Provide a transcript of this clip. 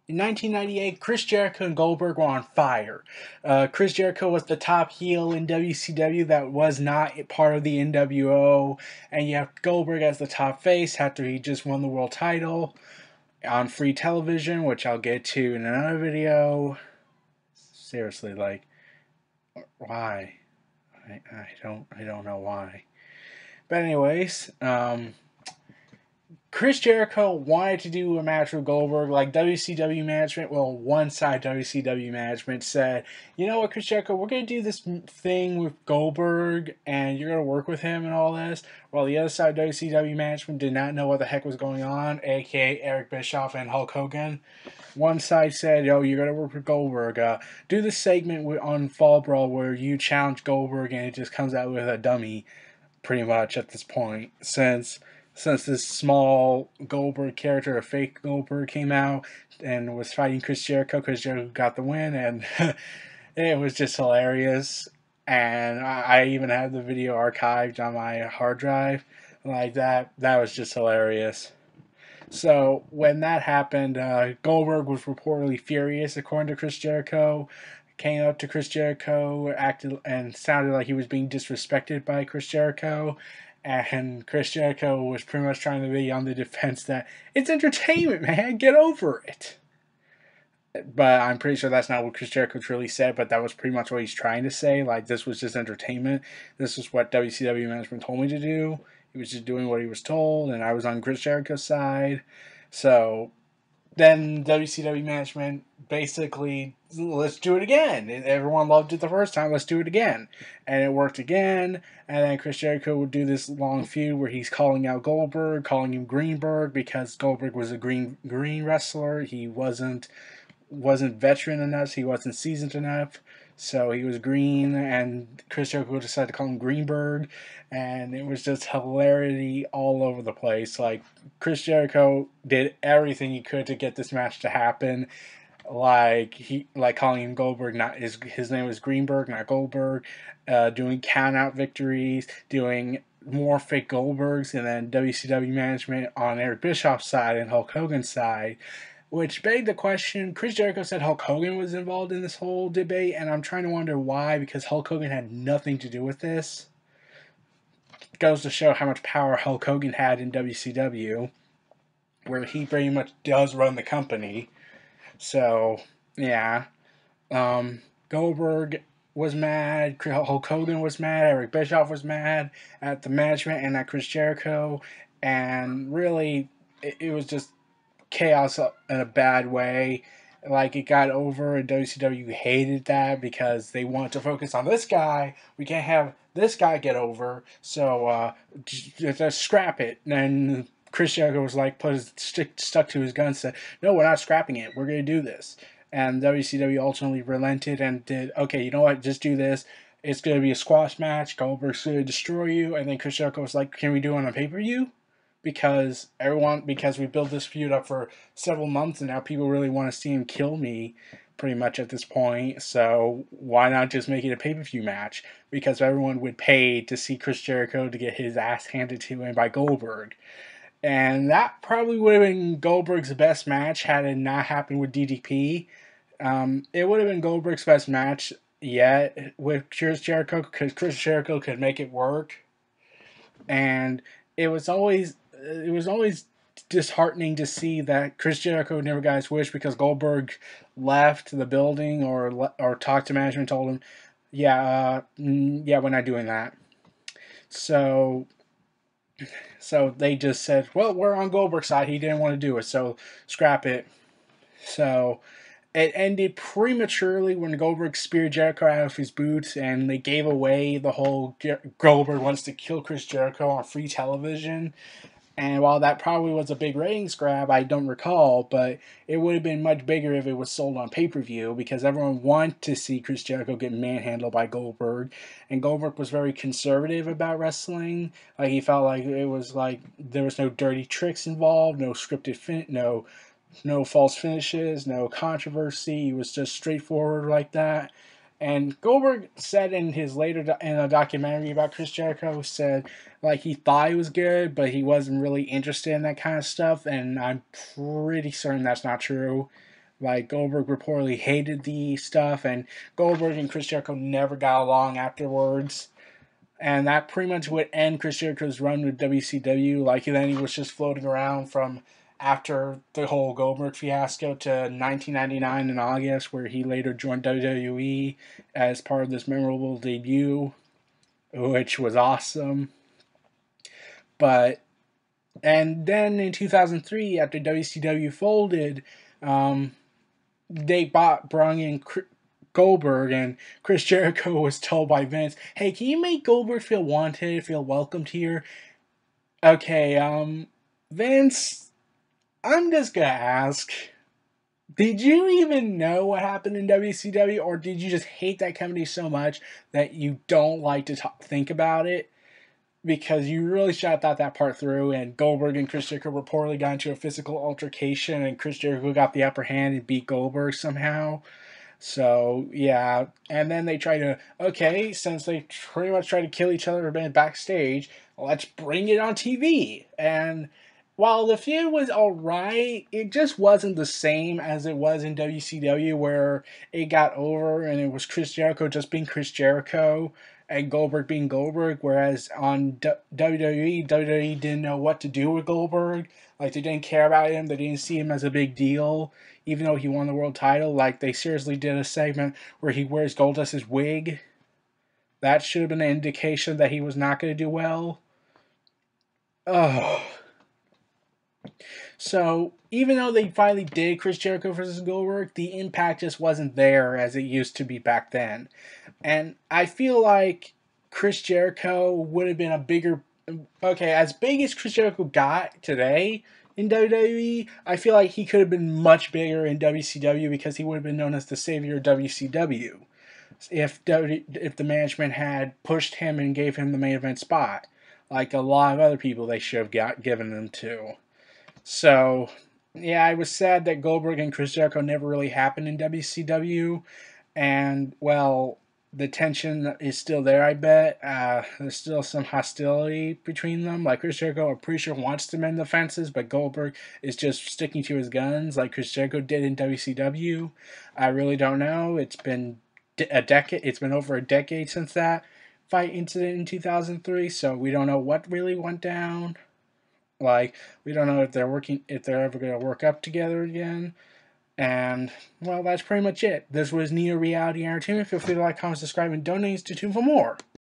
In 1998, Chris Jericho and Goldberg were on fire. Chris Jericho was the top heel in WCW that was not part of the NWO, and you have Goldberg as the top face after he just won the world title on free television, which I'll get to in another video. Seriously, like, why? I don't know why. But anyways, Chris Jericho wanted to do a match with Goldberg. Like WCW management, well, one side WCW management said, you know what, Chris Jericho, we're going to do this thing with Goldberg and you're going to work with him and all this. While the other side WCW management did not know what the heck was going on, aka Eric Bischoff and Hulk Hogan. One side said, yo, you're going to work with Goldberg. Do the segment on Fall Brawl where you challenge Goldberg and it just comes out with a dummy, pretty much at this point. Since this small Goldberg character, a fake Goldberg, came out and was fighting Chris Jericho got the win, and it was just hilarious. And I even have the video archived on my hard drive. Like that was just hilarious. So when that happened, Goldberg was reportedly furious, according to Chris Jericho. Came up to Chris Jericho, acted and sounded like he was being disrespected by Chris Jericho. And Chris Jericho was pretty much trying to be on the defense that it's entertainment, man, get over it. But I'm pretty sure that's not what Chris Jericho truly said, but that was pretty much what he's trying to say. Like, this was just entertainment. This is what WCW management told me to do. He was just doing what he was told, and I was on Chris Jericho's side. So then WCW management basically, let's do it again. Everyone loved it the first time, let's do it again. And it worked again, and then Chris Jericho would do this long feud where he's calling out Goldberg, calling him Greenberg, because Goldberg was a green wrestler. He wasn't veteran enough, he wasn't seasoned enough, so he was green, and Chris Jericho decided to call him Greenberg, and it was just hilarity all over the place. Like, Chris Jericho did everything he could to get this match to happen. Like calling him Goldberg, not his name was Greenberg, not Goldberg. Doing count out victories, doing more fake Goldbergs, and then WCW management on Eric Bischoff's side and Hulk Hogan's side. Which begged the question, Chris Jericho said Hulk Hogan was involved in this whole debate, and I'm trying to wonder why, because Hulk Hogan had nothing to do with this. It goes to show how much power Hulk Hogan had in WCW, where he pretty much does run the company. So, yeah. Goldberg was mad, Hulk Hogan was mad, Eric Bischoff was mad at the management and at Chris Jericho, and really, it was just chaos in a bad way. Like, it got over, and WCW hated that because they wanted to focus on this guy. We can't have this guy get over, so just scrap it. And Chris Jericho was like, stuck to his gun, said, no, we're not scrapping it, we're going to do this. And WCW ultimately relented and did, okay, you know what, just do this. It's going to be a squash match, Goldberg's going to destroy you. And then Chris Jericho was like, can we do it on a pay-per-view? Because we built this feud up for several months, and now people really want to see him kill me pretty much at this point. So why not just make it a pay-per-view match? Because everyone would pay to see Chris Jericho to get his ass handed to him by Goldberg. And that probably would have been Goldberg's best match had it not happened with DDP. It would have been Goldberg's best match yet with Chris Jericho, because Chris Jericho could make it work. And it was always disheartening to see that Chris Jericho never got his wish, because Goldberg left the building or talked to management, told him, yeah, we're not doing that. So they just said, well, we're on Goldberg's side. He didn't want to do it, so scrap it. So it ended prematurely when Goldberg speared Jericho out of his boots, and they gave away the whole Goldberg wants to kill Chris Jericho on free television. And while that probably was a big ratings grab, I don't recall, but it would have been much bigger if it was sold on pay-per-view, because everyone wanted to see Chris Jericho get manhandled by Goldberg. And Goldberg was very conservative about wrestling. Like, he felt like it was like there was no dirty tricks involved, no scripted no false finishes, no controversy. He was just straightforward like that. And Goldberg said in a documentary about Chris Jericho, said like he thought he was good, but he wasn't really interested in that kind of stuff. And I'm pretty certain that's not true. Like, Goldberg reportedly hated the stuff, and Goldberg and Chris Jericho never got along afterwards. And that pretty much would end Chris Jericho's run with WCW. Like, then he was just floating around from after the whole Goldberg fiasco to 1999 in August, where he later joined WWE as part of this memorable debut, which was awesome. But, and then in 2003, after WCW folded, they brought in Goldberg, and Chris Jericho was told by Vince, "Hey, can you make Goldberg feel wanted, feel welcomed here?" Okay, Vince, I'm just gonna ask, did you even know what happened in WCW, or did you just hate that company so much that you don't like to think about it? Because you really should have thought that part through, and Goldberg and Chris Jericho reportedly got into a physical altercation, and Chris Jericho got the upper hand and beat Goldberg somehow. So, yeah. And then they try to, okay, since they pretty much try to kill each other backstage, let's bring it on TV. And while the feud was alright, it just wasn't the same as it was in WCW, where it got over and it was Chris Jericho just being Chris Jericho and Goldberg being Goldberg, whereas on WWE didn't know what to do with Goldberg. Like, they didn't care about him, they didn't see him as a big deal, even though he won the world title. Like, they seriously did a segment where he wears Goldust's wig. That should have been an indication that he was not going to do well. Oh. So, even though they finally did Chris Jericho versus Goldberg, the impact just wasn't there as it used to be back then. And I feel like Chris Jericho would have been a bigger... Okay, as big as Chris Jericho got today in WWE, I feel like he could have been much bigger in WCW, because he would have been known as the savior of WCW if the management had pushed him and gave him the main event spot, like a lot of other people they should have given them to. So, yeah, I was sad that Goldberg and Chris Jericho never really happened in WCW. And, well, the tension is still there, I bet. There's still some hostility between them. Like, Chris Jericho, I'm pretty sure, wants to mend the fences, but Goldberg is just sticking to his guns like Chris Jericho did in WCW. I really don't know. It's been a decade. It's been over a decade since that fight incident in 2003, so we don't know what really went down. Like, we don't know if they're ever going to work up together again. And, well, that's pretty much it. This was Neo Reality Entertainment. Feel free to like, comment, subscribe, and donate to tune for more.